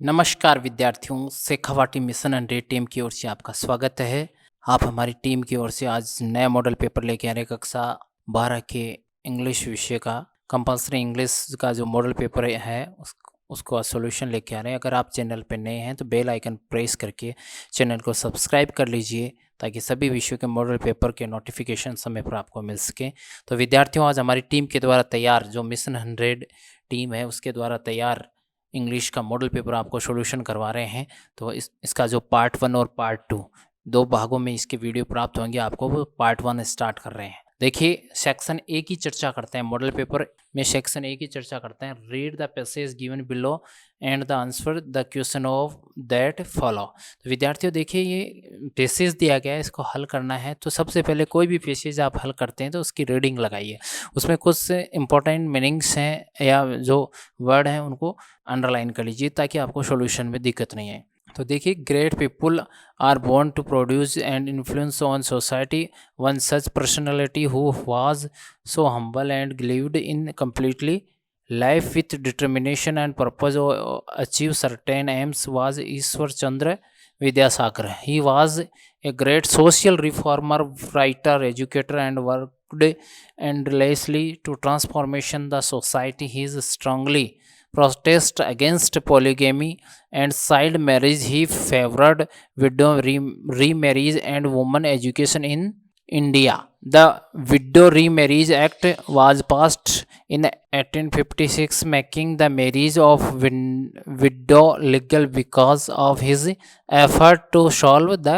नमस्कार विद्यार्थियों, Shekhawati mission 100 team की ओर से आपका स्वागत है। आप हमारी टीम की ओर से आज नया मॉडल पेपर लेके आ रहे हैं कक्षा 12 के इंग्लिश विषय का। कंपलसरी इंग्लिश का जो मॉडल पेपर है उसको सॉल्यूशन लेके आ रहे हैं। अगर आप चैनल पर नए हैं तो बेल आइकन प्रेस करके चैनल को सब्सक्राइब कर लीजिए ताकि सभी विषयों के मॉडल पेपर के नोटिफिकेशन समय पर आपको मिल सके। तो विद्यार्थियों, आज हमारी टीम के द्वारा तैयार जो मिशन 100 टीम है उसके द्वारा तैयार इंग्लिश का मॉडल पेपर आपको सॉल्यूशन करवा रहे हैं। तो इसका जो पार्ट 1 और पार्ट 2 दो भागों में इसके वीडियो प्राप्त होंगे आपको। वो पार्ट 1 स्टार्ट कर रहे हैं। देखिए, सेक्शन ए की चर्चा करते हैं। मॉडल पेपर में सेक्शन ए की चर्चा करते हैं। Read the passage given below and the answer the question of that follow. तो विद्यार्थियों देखिए, ये पैसेज दिया गया है, इसको हल करना है। तो सबसे पहले कोई भी पैसेज आप हल करते हैं तो उसकी रीडिंग लगाइए। उसमें कुछ इंपॉर्टेंट मीनिंग्स हैं या जो वर्ड हैं उनको अंडरलाइन कर लीजिए ताकि आपको सॉल्यूशन में दिक्कत नहीं आए। तो देखिए, great people are born to produce and influence on society. One such personality who was so humble and believed in completely life with determination and purpose achieve certain aims was Ishwar Chandra Vidyasagar. He was a great social reformer, writer, educator and worked endlessly to transformation the society. He is strongly protest against polygamy and child marriage. He favored widow remarriage and woman education in India. The Widow Remarriage Act was passed in 1856, making the marriage of widow legal because of his effort to solve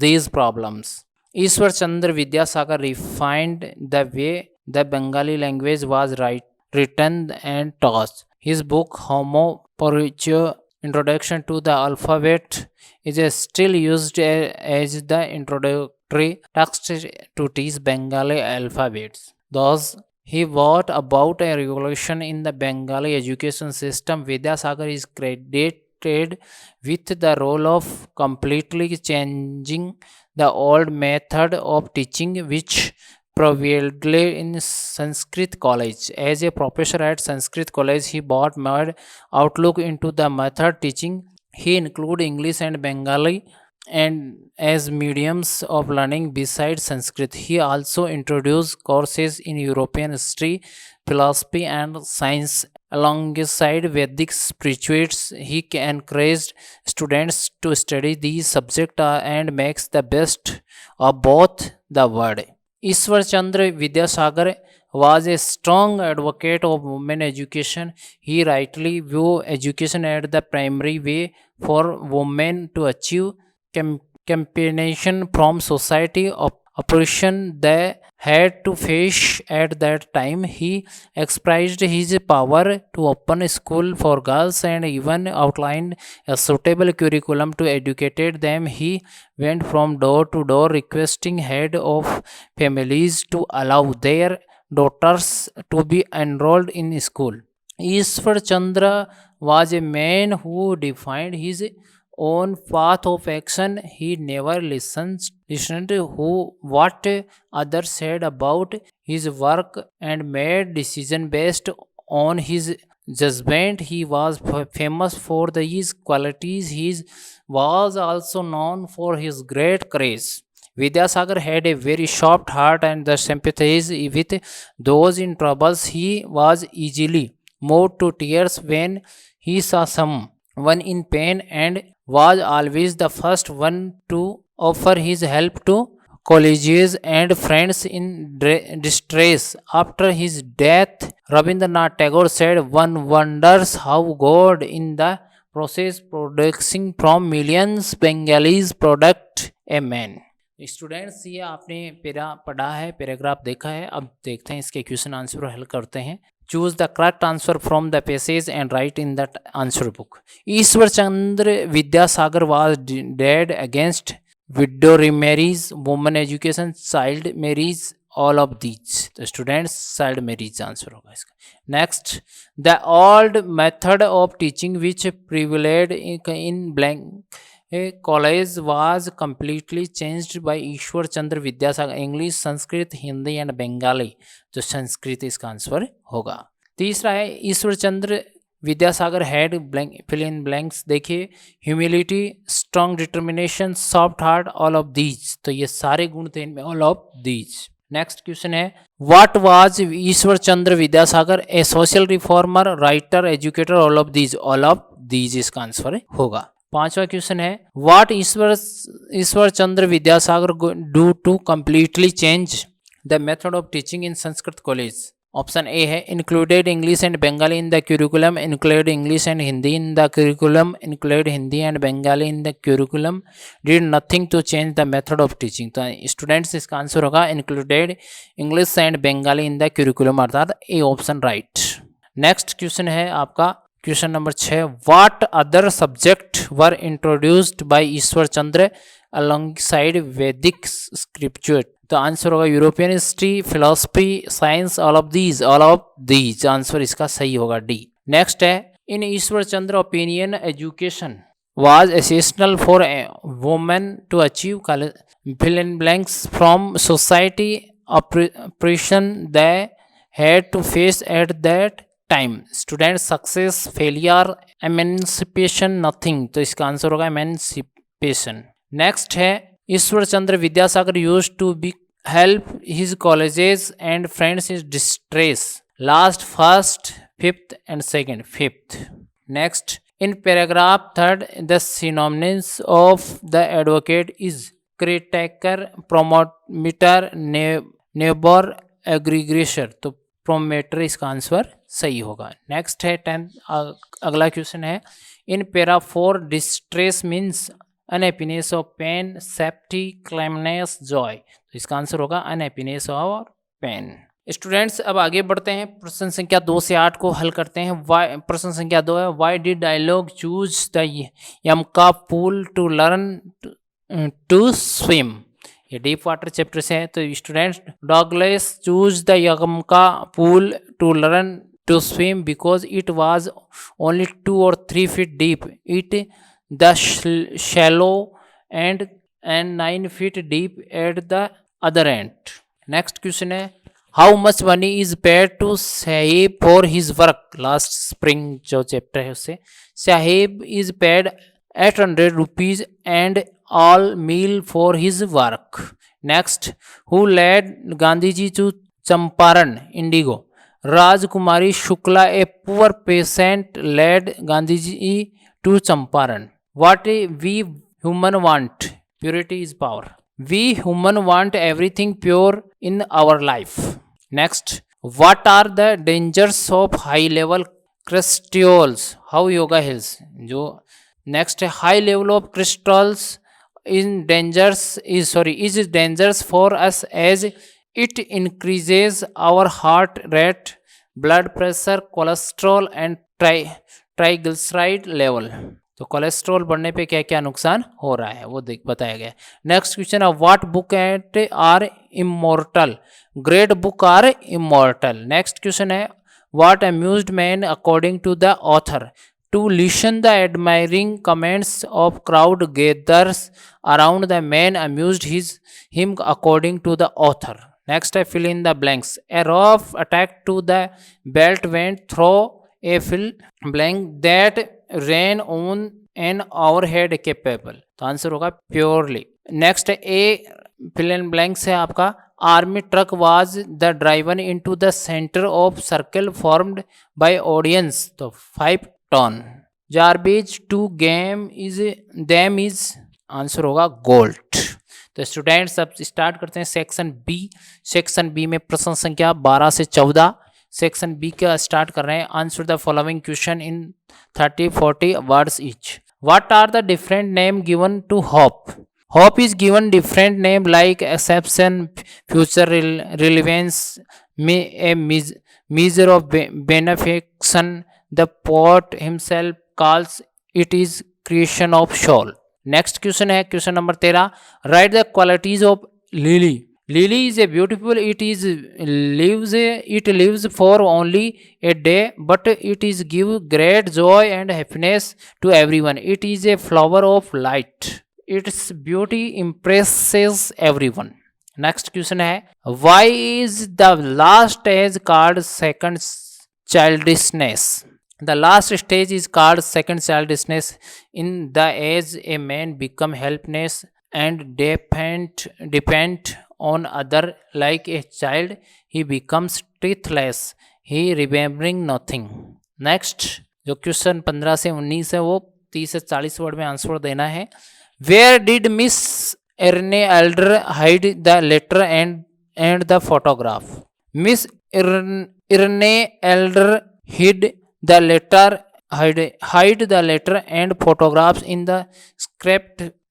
these problems. Ishwar Chandra Vidyasagar refined the way the Bengali language was written and taught. His book Homo Poruchio Introduction to the Alphabet is still used as the introductory text to teach Bengali alphabets. Thus, he brought about a revolution in the Bengali education system. Vidyasagar is credited with the role of completely changing the old method of teaching which prevailed in Sanskrit College. As a professor at Sanskrit College, he brought more outlook into the method teaching. He included English and Bengali and as mediums of learning besides Sanskrit. He also introduced courses in European history, philosophy and science alongside Vedic spirituals. He encouraged students to study these subjects and makes the best of both the world. Ishwar Chandra Vidyasagar was a strong advocate of women education. He rightly viewed education as the primary way for women to achieve compensation from society oppression they had to face at that time. He expressed his power to open school for girls and even outlined a suitable curriculum to educate them. He went from door to door requesting head of families to allow their daughters to be enrolled in school. Ishwar Chandra was a man who defined his own path of action. He never listened to what others said about his work and made decisions based on his judgment. He was famous for these qualities. He was also known for his great courage. Vidyasagar had a very soft heart and the sympathies with those in troubles. He was easily moved to tears when he saw someone in pain and was always the first one to offer his help to colleagues and friends in distress. After his death, Rabindranath Tagore said, "One wonders how God, in the process producing from millions Bengalis, product a man." Students, ये आपने पढ़ा है, paragraph देखा है। अब देखते हैं इसके क्वेश्चन आंसर हल करते हैं। Choose the correct answer from the passage and write in that answer book. Ishwar Chandra Vidyasagar was dead against widow remarriage, woman education, child marriage, all of these. The students child marriage answer होगा इसका। Next, the old method of teaching which prevailed in blank college was completely changed by Ishwar Chandra Vidyasagar. English, Sanskrit, Hindi and Bengali. जो संस्कृत इसका answer होगा। तीसरा है Ishwar Chandra Vidyasagar had blank fill in blanks देखिए, humility, strong determination, soft heart, all of these. तो ये सारे गुण थे इनमें, all of these. Next question है, what was Ishwar Chandra Vidyasagar a social reformer, writer, educator, all of these इसका आंसर होगा। पांचवा क्वेश्चन है, what Ishwar Chandra Vidyasagar do to completely change the method of teaching in Sanskrit college. Option A है included English and Bengali in the curriculum, included English and Hindi in the curriculum, included Hindi and Bengali in the curriculum, did nothing to change the method of teaching. तो students इसका answer होगा included English and Bengali in the curriculum, अर्थात A option right. Next question है आपका question number 6, what other subject were introduced by Ishwar Chandra alongside Vedic scripture. तो answer होगा European history, philosophy, science, all of these. Answer इसका सही होगा D. Next है, in Ishwar Chandra opinion education was essential for women to achieve fill in blanks from society oppression they had to face at that time. Student, success, failure, emancipation, nothing. तो इसका answer होगा emancipation. Next है, Ishwar Chandra Vidyasagar used to be help his colleges and friends in distress, last, first, fifth and second. Fifth. Next, in paragraph 3 the synonyms of the advocate is critic, promoter, neighbour, aggregation. तो promoter इसका answer सही होगा। Next है 10, अगला question है, in para 4 distress means unhappiness of pain, safety, calmness, joy. तो इसका answer होगा अनहैप्पीनेस और पेन। स्टूडेंट्स, अब आगे बढ़ते हैं, प्रश्न संख्या 2 से 8 को हल करते हैं। वाई, प्रश्न संख्या 2 है, why did dialogue choose the YMCA pool to learn to swim. ये डीप वाटर चैप्टर से है। तो students, Douglas choose the YMCA pool to learn to swim because it was only 2 or 3 feet deep. It the shallow and 9 feet deep at the other end. Next question है, how much money is paid to Sahib for his work? Last spring जो chapter है उससे, Sahib is paid 800 rupees and all meal for his work. Next, who led Gandhiji to Champaran, Indigo? Rajkumari Shukla, a poor peasant, led Gandhiji to Champaran. What we human want? Purity is power. We human want everything pure in our life. Next, what are the dangers of high level crystals? How yoga heals? जो next है, high level of crystals is dangerous for us as it increases our heart rate, blood pressure, cholesterol and triglyceride level. तो cholesterol बढ़ने पे क्या क्या नुकसान हो रहा है वो बताया गया। नेक्स्ट क्वेश्चन है, what book are immortal? Great book are immortal. Next question है, what amused man according to the author to listen the admiring comments of crowd gathers around the man amused him according to the author. Next है, fill in the blanks. A rough attack to the belt went through a fill blank that rain on an hour head capable. तो answer होगा purely. Next है, a fill in blanks है आपका, army truck was the driven into the centre of circle formed by audience. तो 5 ton. Garbage to game is them is, answer होगा gold. तो students अब start करते हैं सेक्शन बी। सेक्शन बी में प्रश्न संख्या 12 से 14 सेक्शन बी का स्टार्ट कर रहे हैं। Answer the following question in 30-40 words each. What are the different name given to hope? Hope is given different name like exception, future relevance, a measure of benefaction. The poet himself calls it is creation of soul. Next question है question number 13, write the qualities of Lily. Lily is a beautiful. It lives for only a day, but it is give great joy and happiness to everyone. It is a flower of light. Its beauty impresses everyone. Next question है, why is the last stage called second childishness? The last stage is called second childishness. In the age a man become helpless and depend on other like a child, he becomes teethless, he remembering nothing. Next जो question 15 से 19 है वो 30 से 40 word में answer देना है. Where did Miss Erne Elder hide the letter and the photograph? Miss Erne Elder hid the letter hide the letter and photographs in the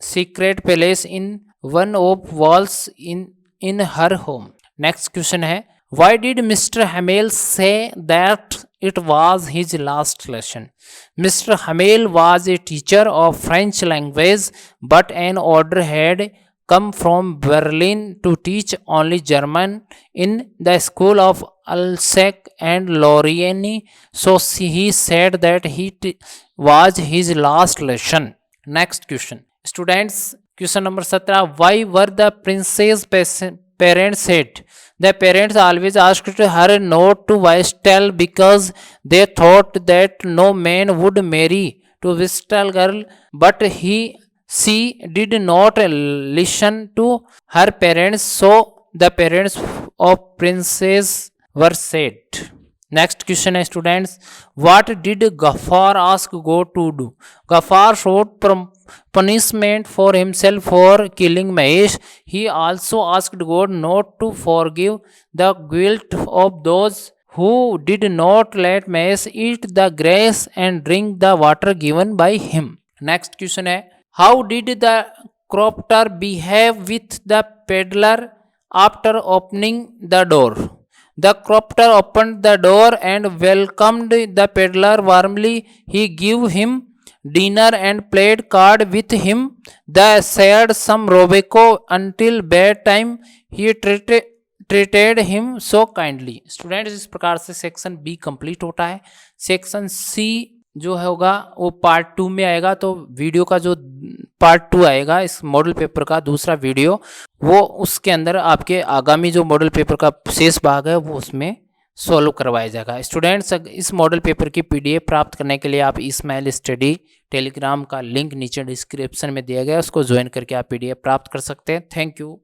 secret place in one of walls in her home. Next question है, why did Mr. Hamel say that it was his last lesson? Mr. Hamel was a teacher of French language, but an order had come from Berlin to teach only German in the school of Alsace and Lorraine, so he said that it was his last lesson. Next question. Students, question number 17. Why were the princess parents sad? The parents always asked her not to Westel because they thought that no man would marry to Westel girl, but she did not listen to her parents, so the parents of princess were sad. Next question है students, what did Ghaffar ask God to do? Ghaffar sought punishment for himself for killing Mahesh. He also asked God not to forgive the guilt of those who did not let Mahesh eat the grass and drink the water given by him. Next question है, how did the crofter behave with the peddler after opening the door? The crofter opened the door and welcomed the peddler warmly. He gave him dinner and played card with him. They shared some Robeco until bedtime. He treated him so kindly. Students, इस प्रकार से section B complete होता है. Section C जो होगा वो part 2 में आएगा. तो वीडियो का जो पार्ट 2 आएगा इस मॉडल पेपर का दूसरा वीडियो, वो उसके अंदर आपके आगामी जो मॉडल पेपर का शेष भाग है वो उसमें सॉल्व करवाया जाएगा. स्टूडेंट्स, इस मॉडल पेपर की पीडीएफ प्राप्त करने के लिए आप इस्माइल स्टडी टेलीग्राम का लिंक नीचे डिस्क्रिप्शन में दिया गया है, उसको ज्वाइन करके आप पीडीएफ प्राप्त कर सकते हैं. Thank you.